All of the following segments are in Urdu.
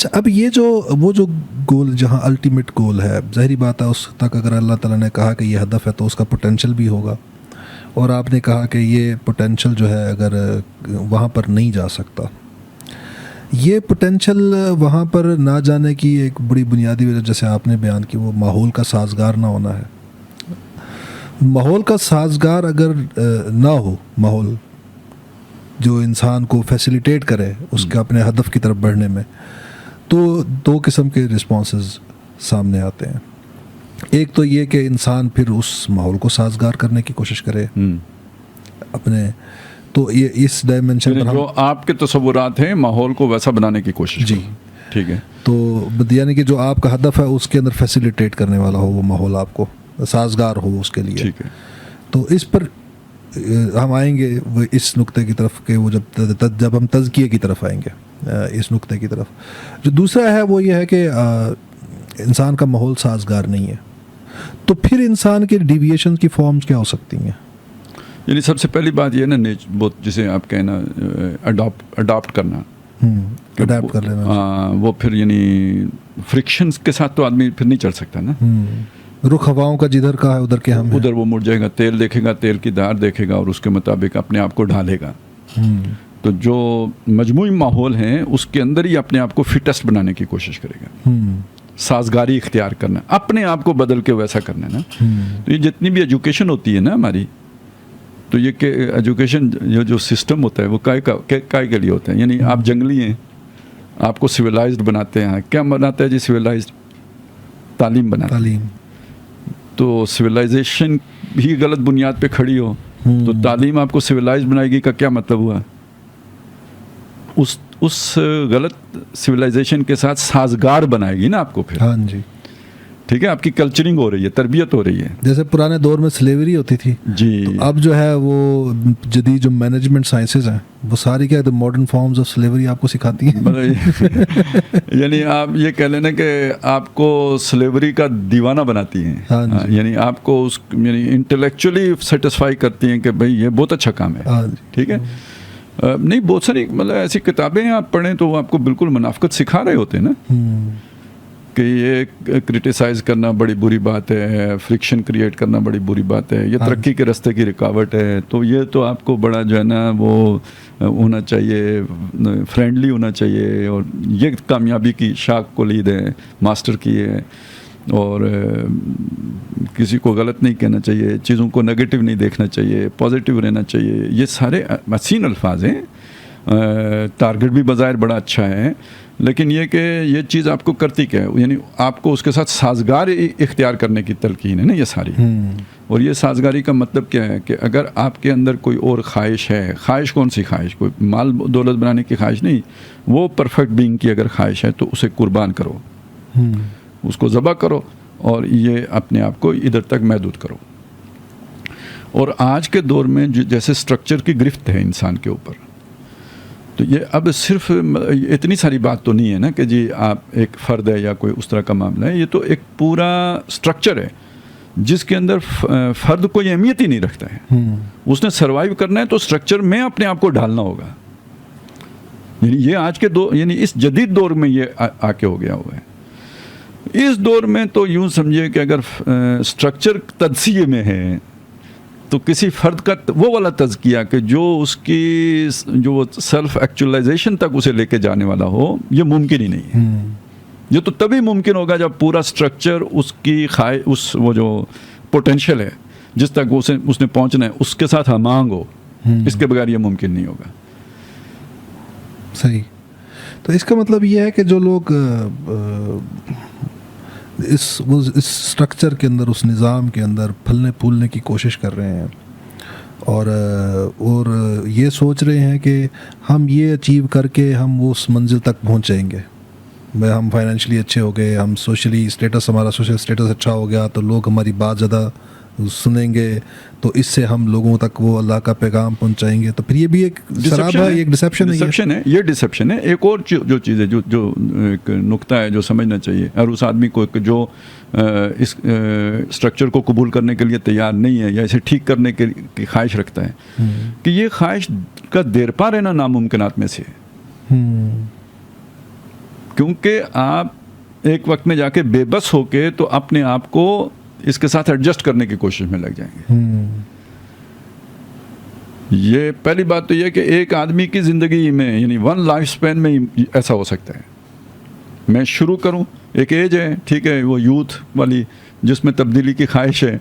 اچھا اب یہ جو وہ جو گول جہاں الٹیمیٹ گول ہے، ظاہری بات ہے اس تک اگر اللہ تعالیٰ نے کہا کہ یہ ہدف ہے تو اس کا پوٹینشیل بھی ہوگا، اور آپ نے کہا کہ یہ پوٹینشیل جو ہے اگر وہاں پر نہیں جا سکتا، یہ پوٹینشیل وہاں پر نہ جانے کی ایک بڑی بنیادی وجہ جیسے آپ نے بیان کی وہ ماحول کا سازگار نہ ہونا ہے۔ ماحول کا سازگار اگر نہ ہو، ماحول جو انسان کو فیسیلیٹیٹ کرے اس کے اپنے ہدف کی طرف بڑھنے میں، تو دو قسم کے رسپانسز سامنے آتے ہیں۔ ایک تو یہ کہ انسان پھر اس ماحول کو سازگار کرنے کی کوشش کرے اپنے، تو یہ اس ڈائمنشن پر جو آپ کے تصورات ہیں ماحول کو ویسا بنانے کی کوشش، جی ٹھیک ہے، تو یعنی کہ جو آپ کا ہدف ہے اس کے اندر فیسیلیٹیٹ کرنے والا ہو، وہ ماحول آپ کو سازگار ہو اس کے لیے، ٹھیک ہے۔ تو اس پر ہم آئیں گے وہ اس نقطے کی طرف کہ وہ جب ہم تزکیے کی طرف آئیں گے، اس نقطے کی طرف۔ جو دوسرا ہے وہ یہ ہے کہ انسان کا ماحول سازگار نہیں ہے، تو پھر انسان کے ڈیویشن کی فارمز کیا ہو سکتی ہیں؟ یعنی سب سے پہلی بات یہ نا جسے آپ کہنا اڈاپٹ کرنا، اڈاپٹ کر لینا، وہ پھر یعنی فرکشنز کے ساتھ تو آدمی پھر نہیں چل سکتا نا۔ رخ ہواؤں کا جدھر کا ہے ادھر کے ہم ہیں، ادھر وہ مڑ جائے گا، تیل دیکھے گا، تیل کی دھار دیکھے گا اور اس کے مطابق اپنے آپ کو ڈھالے گا۔ تو جو مجموعی ماحول ہیں اس کے اندر ہی اپنے آپ کو فٹسٹ بنانے کی کوشش کرے گا، سازگاری اختیار کرنا، اپنے آپ کو بدل کے ویسا کرنا نا۔ تو یہ جتنی بھی ایجوکیشن ہوتی ہے نا ہماری، تو یہ کہ ایجوکیشن جو سسٹم ہوتا ہے وہ کائے کے لیے ہوتا ہے؟ یعنی آپ جنگلی ہیں، آپ کو سویلائزڈ بناتے ہیں، کیا بناتا ہے جی سویلائزڈ؟ تعلیم بناتا ہے۔ تو سویلائزیشن بھی غلط بنیاد پہ کھڑی ہو تو تعلیم آپ کو سویلائزڈ بنائے گی کا کیا مطلب ہوا؟ اس غلط سویلائزیشن کے ساتھ سازگار بنائے گی نا آپ کو پھر۔ ہاں جی، ٹھیک ہے، آپ کی کلچرنگ ہو رہی ہے، تربیت ہو رہی ہے۔ جیسے پرانے دور میں سلیوری ہوتی تھی جی، تو اب جو ہے وہ جدید جو مینجمنٹ سائنسز ہیں وہ ساری کیا ماڈرن فارمز آف سلیوری آپ کو سکھاتی ہیں۔ یعنی آپ یہ کہہ لینا کہ آپ کو سلیوری کا دیوانہ بناتی ہیں، یعنی آپ کو اس یعنی انٹلیکچولی سیٹسفائی کرتی ہیں کہ بھئی یہ بہت اچھا کام ہے، ٹھیک ہے۔ نہیں، بہت ساری مطلب ایسی کتابیں ہیں آپ پڑھیں تو وہ آپ کو بالکل منافقت سکھا رہے ہوتے ہیں نا، کہ یہ کرٹیسائز کرنا بڑی بری بات ہے، فرکشن کریٹ کرنا بڑی بری بات ہے، یہ ترقی کے راستے کی رکاوٹ ہے، تو یہ تو آپ کو بڑا جو ہے نا وہ ہونا چاہیے، فرینڈلی ہونا چاہیے، اور یہ کامیابی کی شاخ کلید ہے، ماسٹر کی ہے، اور کسی کو غلط نہیں کہنا چاہیے، چیزوں کو نگیٹو نہیں دیکھنا چاہیے، پازیٹیو رہنا چاہیے۔ یہ سارے حسین الفاظ ہیں، ٹارگٹ بھی بظاہر بڑا اچھا ہے، لیکن یہ کہ یہ چیز آپ کو کرتی کیا ہے؟ یعنی آپ کو اس کے ساتھ سازگار اختیار کرنے کی تلقین ہے نا یہ ساری۔ اور یہ سازگاری کا مطلب کیا ہے کہ اگر آپ کے اندر کوئی اور خواہش ہے، خواہش کون سی خواہش؟ کوئی مال دولت بنانے کی خواہش نہیں، وہ پرفیکٹ بینگ کی اگر خواہش ہے تو اسے قربان کرو، اس کو ذبح کرو، اور یہ اپنے آپ کو ادھر تک محدود کرو۔ اور آج کے دور میں جیسے سٹرکچر کی گرفت ہے انسان کے اوپر، تو یہ اب صرف اتنی ساری بات تو نہیں ہے نا کہ جی آپ ایک فرد ہے یا کوئی اس طرح کا معاملہ ہے، یہ تو ایک پورا سٹرکچر ہے جس کے اندر فرد کوئی اہمیت ہی نہیں رکھتا ہے۔ اس نے سروائیو کرنا ہے تو سٹرکچر میں اپنے آپ کو ڈھالنا ہوگا۔ یعنی یہ آج کے دور، یعنی اس جدید دور میں یہ آ کے ہو گیا ہوا ہے۔ اس دور میں تو یوں سمجھے کہ اگر سٹرکچر تجزیے میں ہے تو کسی فرد کا وہ والا تزکیہ کہ جو اس کی جو سیلف ایکچولائزیشن تک اسے لے کے جانے والا ہو، یہ ممکن ہی نہیں ہے۔ یہ تو تبھی ممکن ہوگا جب پورا سٹرکچر اس کی وہ جو پوٹینشیل ہے جس تک اس نے پہنچنا ہے اس کے ساتھ ہمانگ ہو، اس کے بغیر یہ ممکن نہیں ہوگا۔ صحیح۔ تو اس کا مطلب یہ ہے کہ جو لوگ اس سٹرکچر کے اندر، اس نظام کے اندر پھلنے پھولنے کی کوشش کر رہے ہیں اور یہ سوچ رہے ہیں کہ ہم یہ اچیو کر کے ہم اس منزل تک پہنچیں گے، ہم فائنینشلی اچھے ہو گئے، ہم سوشلی اسٹیٹس، ہمارا سوشل اسٹیٹس اچھا ہو گیا تو لوگ ہماری بات زیادہ سنیں گے، تو اس سے ہم لوگوں تک وہ اللہ کا پیغام پہنچائیں گے۔ تو پھر یہ بھی ایک شراب ہے، ایک ڈسیپشن ہے، یہ ڈسیپشن ہے۔ ایک اور جو چیز ہے جو ایک نقطہ ہے جو سمجھنا چاہیے ہر اس آدمی کو جو اس اسٹرکچر کو قبول کرنے کے لیے تیار نہیں ہے یا اسے ٹھیک کرنے کی خواہش رکھتا ہے، کہ یہ خواہش کا دیرپا رہنا ناممکنات میں سے ہے۔ کیونکہ آپ ایک وقت میں جا کے بے بس ہو کے تو اپنے آپ کو اس کے ساتھ ایڈجسٹ کرنے کی کوشش میں لگ جائیں گے. یہ پہلی بات تو یہ کہ ایک آدمی کی زندگی میں یعنی ون لائف سپین میں ایسا ہو سکتا ہے. میں شروع کروں، ایک ایج ہے ٹھیک ہے، وہ یوتھ والی جس میں تبدیلی کی خواہش ہے،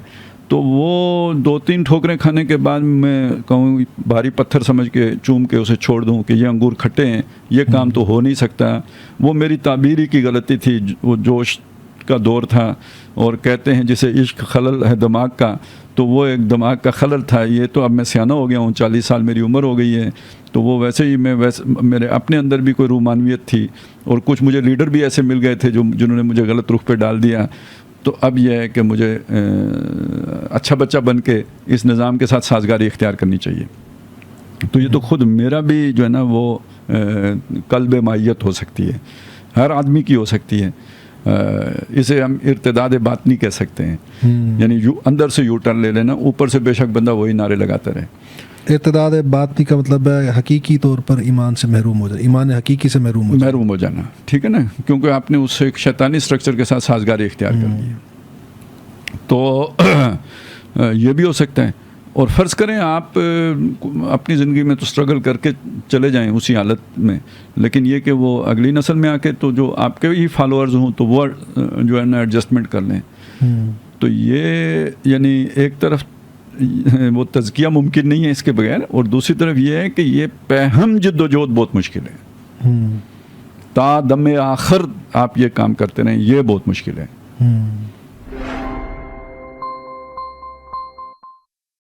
تو وہ 2-3 ٹھوکریں کھانے کے بعد میں کہوں بھاری پتھر سمجھ کے چوم کے اسے چھوڑ دوں کہ یہ انگور کھٹے ہیں، یہ کام تو ہو نہیں سکتا. وہ میری تعبیری کی غلطی تھی، وہ جوش کا دور تھا، اور کہتے ہیں جسے عشق خلل ہے دماغ کا، تو وہ ایک دماغ کا خلل تھا. یہ تو اب میں سیانہ ہو گیا ہوں، 40 سال میری عمر ہو گئی ہے، تو وہ ویسے ہی میرے اپنے اندر بھی کوئی رومانویت تھی، اور کچھ مجھے لیڈر بھی ایسے مل گئے تھے جنہوں نے مجھے غلط رخ پہ ڈال دیا. تو اب یہ ہے کہ مجھے اچھا بچہ بن کے اس نظام کے ساتھ سازگاری اختیار کرنی چاہیے. تو یہ تو خود میرا بھی جو ہے نا وہ قلب مائیت ہو سکتی ہے، ہر آدمی کی ہو سکتی ہے. اسے ہم ارتداد باطنی کہہ سکتے ہیں، یعنی اندر سے یو ٹرن لے لینا، اوپر سے بے شک بندہ وہی نعرے لگاتا رہے. ارتداد باطنی کا مطلب ہے حقیقی طور پر ایمان سے محروم ہو جانا، ایمان حقیقی سے محروم ہو جانا. ٹھیک ہے نا، کیونکہ آپ نے اس سے ایک شیطانی اسٹرکچر کے ساتھ سازگاری اختیار کر لی. تو یہ بھی ہو سکتا ہے. اور فرض کریں آپ اپنی زندگی میں تو اسٹرگل کر کے چلے جائیں اسی حالت میں، لیکن یہ کہ وہ اگلی نسل میں آ کے تو جو آپ کے ہی فالوورز ہوں تو وہ جو ہے نا ایڈجسٹمنٹ کر لیں. تو یہ یعنی ایک طرف وہ تزکیہ ممکن نہیں ہے اس کے بغیر، اور دوسری طرف یہ ہے کہ یہ پہم جد و جہد بہت مشکل ہے. تا دم آخر آپ یہ کام کرتے رہیں، یہ بہت مشکل ہے.